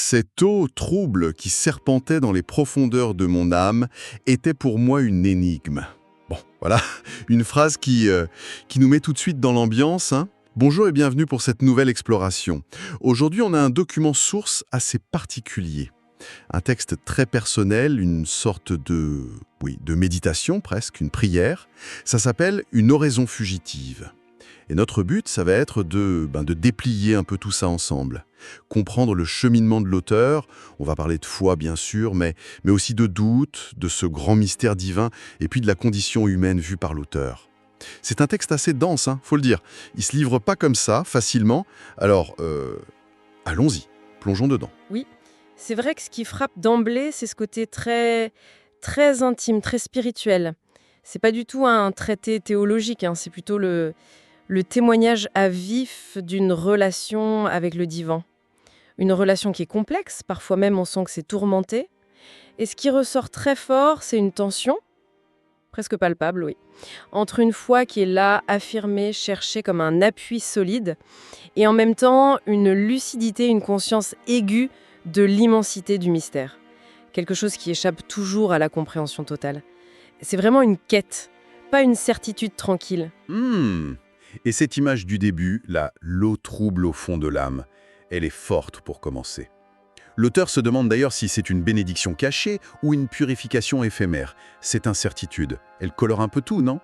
Cette eau trouble qui serpentait dans les profondeurs de mon âme était pour moi une énigme. Bon, voilà, une phrase qui nous met tout de suite dans l'ambiance, hein. Bonjour et bienvenue pour cette nouvelle exploration. Aujourd'hui, on a un document source assez particulier. Un texte très personnel, une sorte de méditation presque, une prière. Ça s'appelle « Une oraison fugitive ». Et notre but, ça va être de déplier un peu tout ça ensemble. Comprendre le cheminement de l'auteur, on va parler de foi bien sûr, mais aussi de doute, de ce grand mystère divin, et puis de la condition humaine vue par l'auteur. C'est un texte assez dense, faut le dire. Il se livre pas comme ça, facilement. Alors, allons-y, plongeons dedans. Oui, c'est vrai que ce qui frappe d'emblée, c'est ce côté très, très intime, très spirituel. C'est pas du tout un traité théologique, c'est plutôt le témoignage à vif d'une relation avec le divin. Une relation qui est complexe, parfois même on sent que c'est tourmenté. Et ce qui ressort très fort, c'est une tension, presque palpable, oui, entre une foi qui est là, affirmée, cherchée comme un appui solide, et en même temps une lucidité, une conscience aiguë de l'immensité du mystère. Quelque chose qui échappe toujours à la compréhension totale. C'est vraiment une quête, pas une certitude tranquille. Et cette image du début, l'eau trouble au fond de l'âme, elle est forte pour commencer. L'auteur se demande d'ailleurs si c'est une bénédiction cachée ou une purification éphémère. Cette incertitude, elle colore un peu tout, non?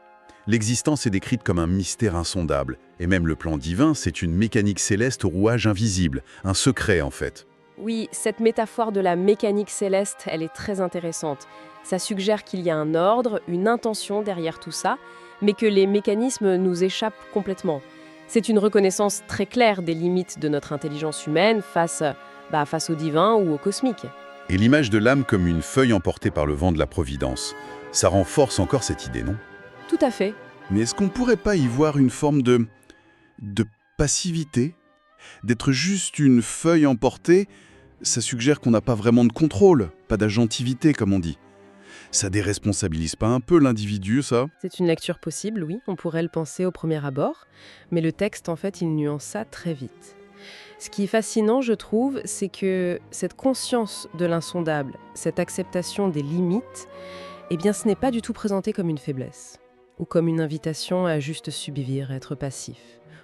L'existence est décrite comme un mystère insondable, et même le plan divin, c'est une mécanique céleste au rouage invisible, un secret en fait. Oui, cette métaphore de la mécanique céleste, elle est très intéressante. Ça suggère qu'il y a un ordre, une intention derrière tout ça, mais que les mécanismes nous échappent complètement. C'est une reconnaissance très claire des limites de notre intelligence humaine face au divin ou au cosmique. Et l'image de l'âme comme une feuille emportée par le vent de la providence, ça renforce encore cette idée, non? Tout à fait. Mais est-ce qu'on pourrait pas y voir une forme de passivité? D'être juste une feuille emportée, ça suggère qu'on n'a pas vraiment de contrôle, pas d'agentivité comme on dit. Ça déresponsabilise pas un peu l'individu, ça? C'est une lecture possible, oui, on pourrait le penser au premier abord, mais le texte, en fait, il nuance ça très vite. Ce qui est fascinant, je trouve, c'est que cette conscience de l'insondable, cette acceptation des limites, eh bien, ce n'est pas du tout présenté comme une faiblesse, ou comme une invitation à juste subir, être passif.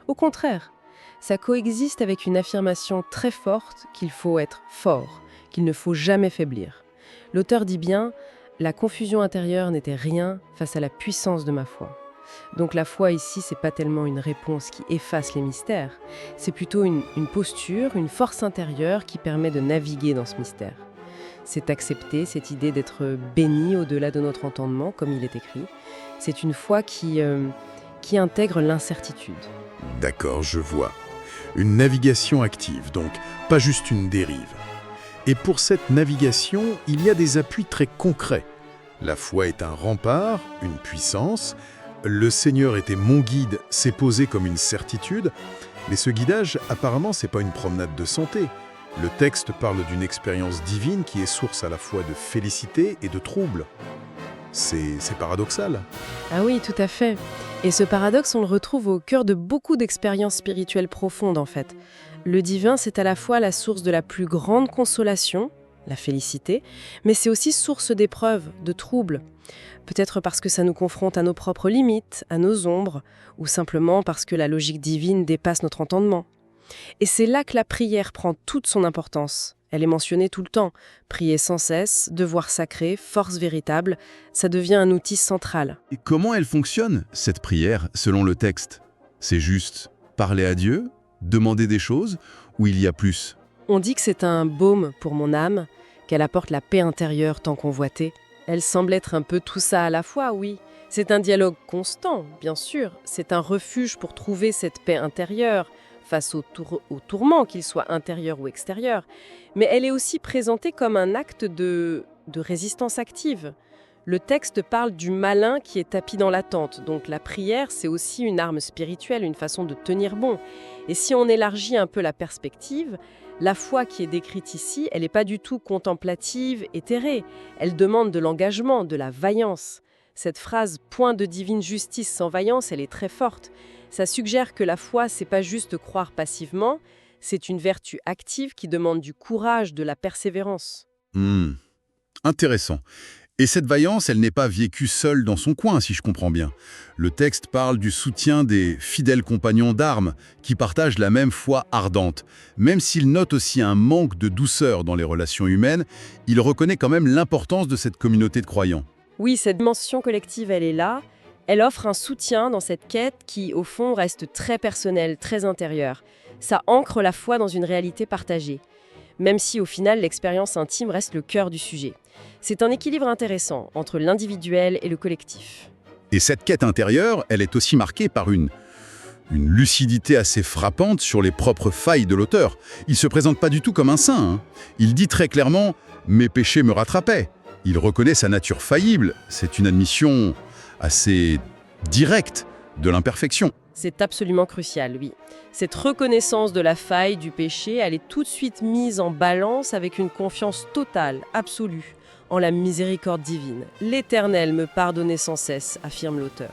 Au contraire, ça coexiste avec une affirmation très forte qu'il faut être fort, qu'il ne faut jamais faiblir. L'auteur dit bien: la confusion intérieure n'était rien face à la puissance de ma foi. Donc la foi ici, c'est pas tellement une réponse qui efface les mystères, c'est plutôt une posture, une force intérieure qui permet de naviguer dans ce mystère. C'est accepter cette idée d'être béni au-delà de notre entendement, comme il est écrit. C'est une foi qui intègre l'incertitude. D'accord, je vois. Une navigation active, donc pas juste une dérive. Et pour cette navigation, il y a des appuis très concrets. La foi est un rempart, une puissance. Le Seigneur était mon guide, c'est posé comme une certitude. Mais ce guidage, apparemment, c'est pas une promenade de santé. Le texte parle d'une expérience divine qui est source à la fois de félicité et de trouble. C'est paradoxal. Ah oui, tout à fait. Et ce paradoxe, on le retrouve au cœur de beaucoup d'expériences spirituelles profondes, en fait. Le divin, c'est à la fois la source de la plus grande consolation, la félicité, mais c'est aussi source d'épreuves, de troubles. Peut-être parce que ça nous confronte à nos propres limites, à nos ombres, ou simplement parce que la logique divine dépasse notre entendement. Et c'est là que la prière prend toute son importance. Elle est mentionnée tout le temps. Prier sans cesse, devoir sacré, force véritable, ça devient un outil central. Et comment elle fonctionne, cette prière, selon le texte? C'est juste parler à Dieu, demander des choses, ou il y a plus? On dit que c'est un baume pour mon âme, qu'elle apporte la paix intérieure tant convoitée. Elle semble être un peu tout ça à la fois, oui. C'est un dialogue constant, bien sûr. C'est un refuge pour trouver cette paix intérieure, face au tourment, qu'il soit intérieur ou extérieur. Mais elle est aussi présentée comme un acte de résistance active. Le texte parle du malin qui est tapi dans l'attente. Donc la prière, c'est aussi une arme spirituelle, une façon de tenir bon. Et si on élargit un peu la perspective, la foi qui est décrite ici, elle n'est pas du tout contemplative, éthérée. Elle demande de l'engagement, de la vaillance. Cette phrase « point de divine justice sans vaillance », elle est très forte. Ça suggère que la foi, c'est pas juste croire passivement, C'est une vertu active qui demande du courage, de la persévérance. Intéressant. Et cette vaillance, elle n'est pas vécue seule dans son coin, si je comprends bien. Le texte parle du soutien des fidèles compagnons d'armes qui partagent la même foi ardente. Même s'il note aussi un manque de douceur dans les relations humaines, il reconnaît quand même l'importance de cette communauté de croyants. Oui, cette dimension collective, elle est là. Elle offre un soutien dans cette quête qui, au fond, reste très personnelle, très intérieure. Ça ancre la foi dans une réalité partagée, même si, au final, l'expérience intime reste le cœur du sujet. C'est un équilibre intéressant entre l'individuel et le collectif. Et cette quête intérieure, elle est aussi marquée par une lucidité assez frappante sur les propres failles de l'auteur. Il ne se présente pas du tout comme un saint, hein. Il dit très clairement « mes péchés me rattrapaient ». Il reconnaît sa nature faillible. C'est une admission assez directe de l'imperfection. C'est absolument crucial, oui. Cette reconnaissance de la faille, du péché, elle est tout de suite mise en balance avec une confiance totale, absolue, en la miséricorde divine. L'Éternel me pardonnait sans cesse, affirme l'auteur.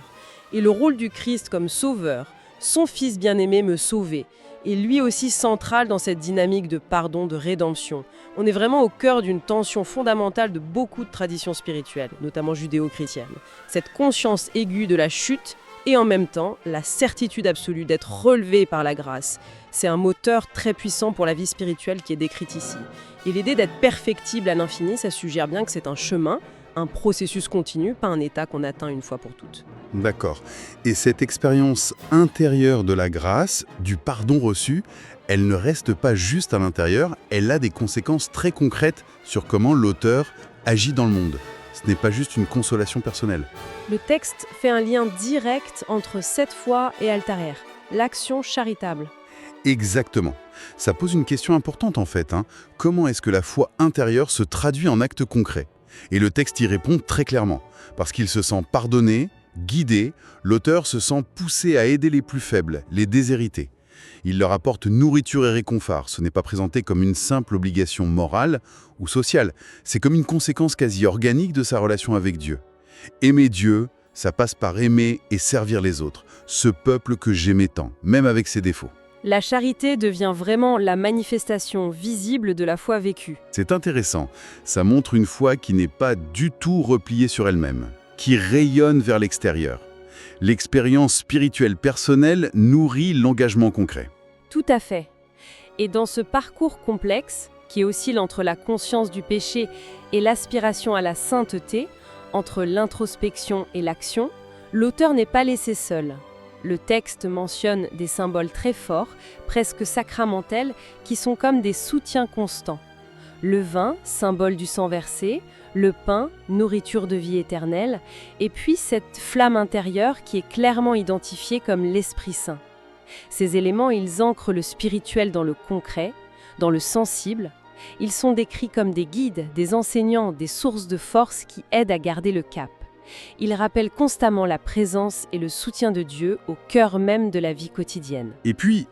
Et le rôle du Christ comme sauveur, son Fils bien-aimé me sauvait, est lui aussi central dans cette dynamique de pardon, de rédemption. On est vraiment au cœur d'une tension fondamentale de beaucoup de traditions spirituelles, notamment judéo-chrétiennes. Cette conscience aiguë de la chute et en même temps la certitude absolue d'être relevé par la grâce. C'est un moteur très puissant pour la vie spirituelle qui est décrite ici. Et l'idée d'être perfectible à l'infini, ça suggère bien que c'est un chemin, un processus continu, pas un état qu'on atteint une fois pour toutes. D'accord. Et cette expérience intérieure de la grâce, du pardon reçu, elle ne reste pas juste à l'intérieur, elle a des conséquences très concrètes sur comment l'auteur agit dans le monde. Ce n'est pas juste une consolation personnelle. Le texte fait un lien direct entre cette foi et Altarer, l'action charitable. Exactement. Ça pose une question importante en fait. Comment est-ce que la foi intérieure se traduit en actes concrets? Et le texte y répond très clairement. Parce qu'il se sent pardonné, guidé, l'auteur se sent poussé à aider les plus faibles, les déshérités. Il leur apporte nourriture et réconfort. Ce n'est pas présenté comme une simple obligation morale ou sociale. C'est comme une conséquence quasi organique de sa relation avec Dieu. Aimer Dieu, ça passe par aimer et servir les autres. Ce peuple que j'aimais tant, même avec ses défauts. La charité devient vraiment la manifestation visible de la foi vécue. C'est intéressant. Ça montre une foi qui n'est pas du tout repliée sur elle-même, qui rayonne vers l'extérieur. L'expérience spirituelle personnelle nourrit l'engagement concret. Tout à fait. Et dans ce parcours complexe, qui oscille entre la conscience du péché et l'aspiration à la sainteté, entre l'introspection et l'action, l'auteur n'est pas laissé seul. Le texte mentionne des symboles très forts, presque sacramentels, qui sont comme des soutiens constants. Le vin, symbole du sang versé, le pain, nourriture de vie éternelle, et puis cette flamme intérieure qui est clairement identifiée comme l'Esprit Saint. Ces éléments, ils ancrent le spirituel dans le concret, dans le sensible. Ils sont décrits comme des guides, des enseignants, des sources de force qui aident à garder le cap. Ils rappellent constamment la présence et le soutien de Dieu au cœur même de la vie quotidienne. Et puis,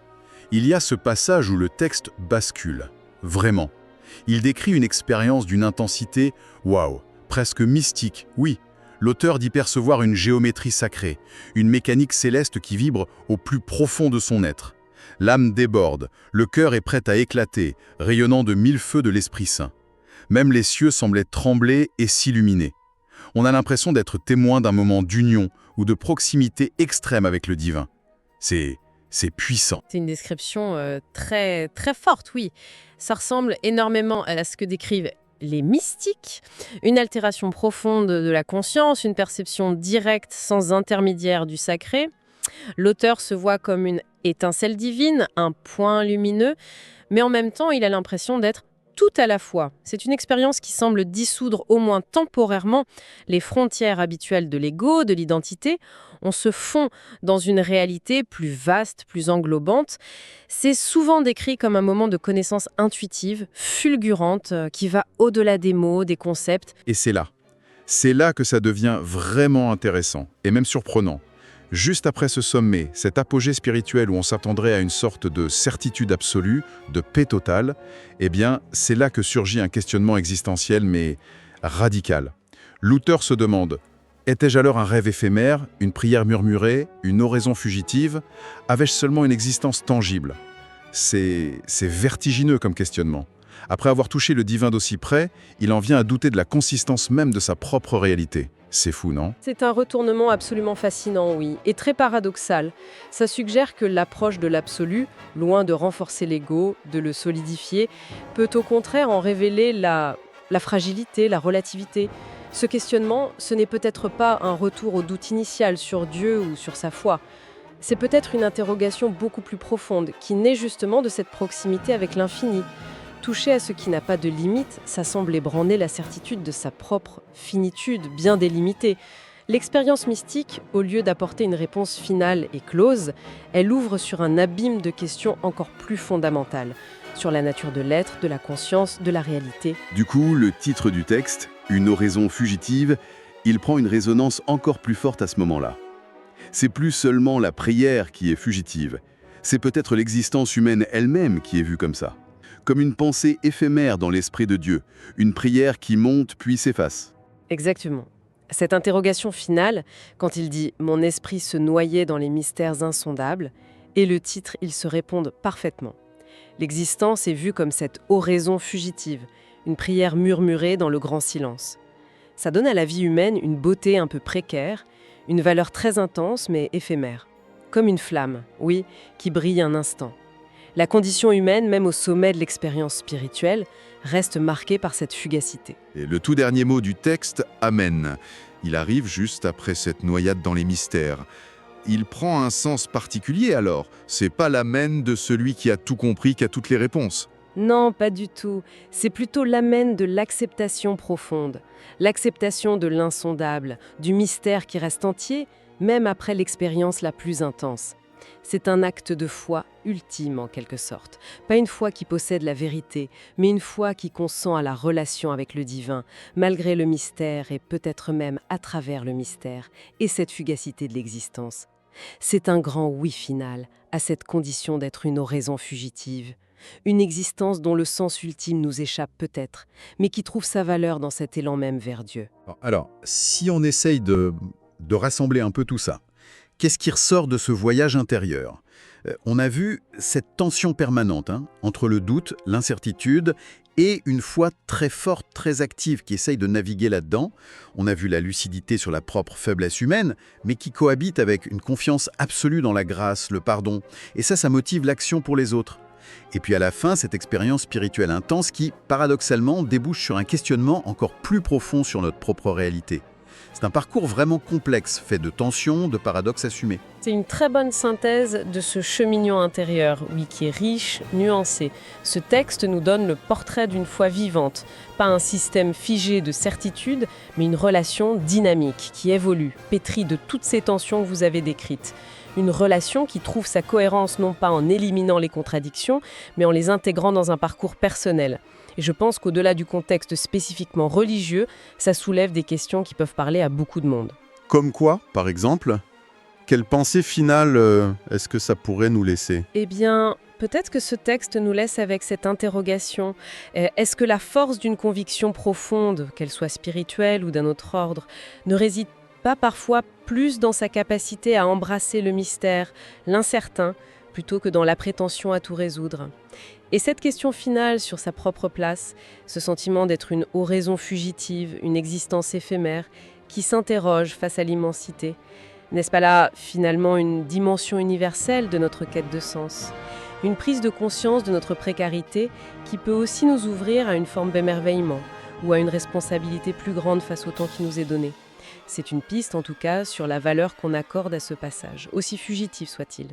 il y a ce passage où le texte bascule. Vraiment. Il décrit une expérience d'une intensité, waouh, presque mystique. Oui, l'auteur dit percevoir une géométrie sacrée, une mécanique céleste qui vibre au plus profond de son être. L'âme déborde, le cœur est prêt à éclater, rayonnant de mille feux de l'Esprit Saint. Même les cieux semblaient trembler et s'illuminer. On a l'impression d'être témoin d'un moment d'union ou de proximité extrême avec le divin. C'est puissant. C'est une description très, très forte, oui. Ça ressemble énormément à ce que décrivent les mystiques. Une altération profonde de la conscience, une perception directe sans intermédiaire du sacré. L'auteur se voit comme une étincelle divine, un point lumineux, mais en même temps, il a l'impression d'être tout à la fois. C'est une expérience qui semble dissoudre au moins temporairement les frontières habituelles de l'ego, de l'identité. On se fond dans une réalité plus vaste, plus englobante. C'est souvent décrit comme un moment de connaissance intuitive, fulgurante, qui va au-delà des mots, des concepts. Et c'est là que ça devient vraiment intéressant, et même surprenant. Juste après ce sommet, cet apogée spirituel où on s'attendrait à une sorte de certitude absolue, de paix totale, eh bien, c'est là que surgit un questionnement existentiel, mais radical. L'auteur se demande, étais-je alors un rêve éphémère, une prière murmurée, une oraison fugitive? Avais-je seulement une existence tangible? C'est vertigineux comme questionnement. Après avoir touché le divin d'aussi près, il en vient à douter de la consistance même de sa propre réalité. C'est fou, non? C'est un retournement absolument fascinant, oui, et très paradoxal. Ça suggère que l'approche de l'absolu, loin de renforcer l'ego, de le solidifier, peut au contraire en révéler la fragilité, la relativité. Ce questionnement, ce n'est peut-être pas un retour au doute initial sur Dieu ou sur sa foi. C'est peut-être une interrogation beaucoup plus profonde, qui naît justement de cette proximité avec l'infini. Toucher à ce qui n'a pas de limite, ça semble ébranler la certitude de sa propre finitude, bien délimitée. L'expérience mystique, au lieu d'apporter une réponse finale et close, elle ouvre sur un abîme de questions encore plus fondamentales, sur la nature de l'être, de la conscience, de la réalité. Du coup, le titre du texte, Une oraison fugitive, il prend une résonance encore plus forte à ce moment-là. C'est plus seulement la prière qui est fugitive, c'est peut-être l'existence humaine elle-même qui est vue comme ça. Comme une pensée éphémère dans l'esprit de Dieu, une prière qui monte puis s'efface. Exactement. Cette interrogation finale, quand il dit « Mon esprit se noyait dans les mystères insondables », et le titre, ils se répondent parfaitement. L'existence est vue comme cette oraison fugitive, une prière murmurée dans le grand silence. Ça donne à la vie humaine une beauté un peu précaire, une valeur très intense mais éphémère. Comme une flamme, oui, qui brille un instant. La condition humaine, même au sommet de l'expérience spirituelle, reste marquée par cette fugacité. Et le tout dernier mot du texte, Amen. Il arrive juste après cette noyade dans les mystères. Il prend un sens particulier alors. C'est pas l'amen de celui qui a tout compris, qui a toutes les réponses. Non, pas du tout. C'est plutôt l'amen de l'acceptation profonde, l'acceptation de l'insondable, du mystère qui reste entier, même après l'expérience la plus intense. C'est un acte de foi ultime en quelque sorte. Pas une foi qui possède la vérité, mais une foi qui consent à la relation avec le divin, malgré le mystère et peut-être même à travers le mystère, et cette fugacité de l'existence. C'est un grand oui final à cette condition d'être une oraison fugitive. Une existence dont le sens ultime nous échappe peut-être, mais qui trouve sa valeur dans cet élan même vers Dieu. Alors, si on essaye de rassembler un peu tout ça, qu'est-ce qui ressort de ce voyage intérieur? On a vu cette tension permanente entre le doute, l'incertitude et une foi très forte, très active qui essaye de naviguer là-dedans. On a vu la lucidité sur la propre faiblesse humaine, mais qui cohabite avec une confiance absolue dans la grâce, le pardon. Et ça motive l'action pour les autres. Et puis à la fin, cette expérience spirituelle intense qui, paradoxalement, débouche sur un questionnement encore plus profond sur notre propre réalité. C'est un parcours vraiment complexe, fait de tensions, de paradoxes assumés. C'est une très bonne synthèse de ce cheminement intérieur, oui, qui est riche, nuancé. Ce texte nous donne le portrait d'une foi vivante, pas un système figé de certitude, mais une relation dynamique, qui évolue, pétrie de toutes ces tensions que vous avez décrites. Une relation qui trouve sa cohérence non pas en éliminant les contradictions, mais en les intégrant dans un parcours personnel. Et je pense qu'au-delà du contexte spécifiquement religieux, ça soulève des questions qui peuvent parler à beaucoup de monde. Comme quoi, par exemple? Quelle pensée finale est-ce que ça pourrait nous laisser? Eh bien, peut-être que ce texte nous laisse avec cette interrogation. Est-ce que la force d'une conviction profonde, qu'elle soit spirituelle ou d'un autre ordre, ne réside pas parfois plus dans sa capacité à embrasser le mystère, l'incertain, plutôt que dans la prétention à tout résoudre? Et cette question finale sur sa propre place, ce sentiment d'être une oraison fugitive, une existence éphémère, qui s'interroge face à l'immensité, n'est-ce pas là finalement une dimension universelle de notre quête de sens? Une prise de conscience de notre précarité qui peut aussi nous ouvrir à une forme d'émerveillement ou à une responsabilité plus grande face au temps qui nous est donné. C'est une piste en tout cas sur la valeur qu'on accorde à ce passage, aussi fugitif soit-il.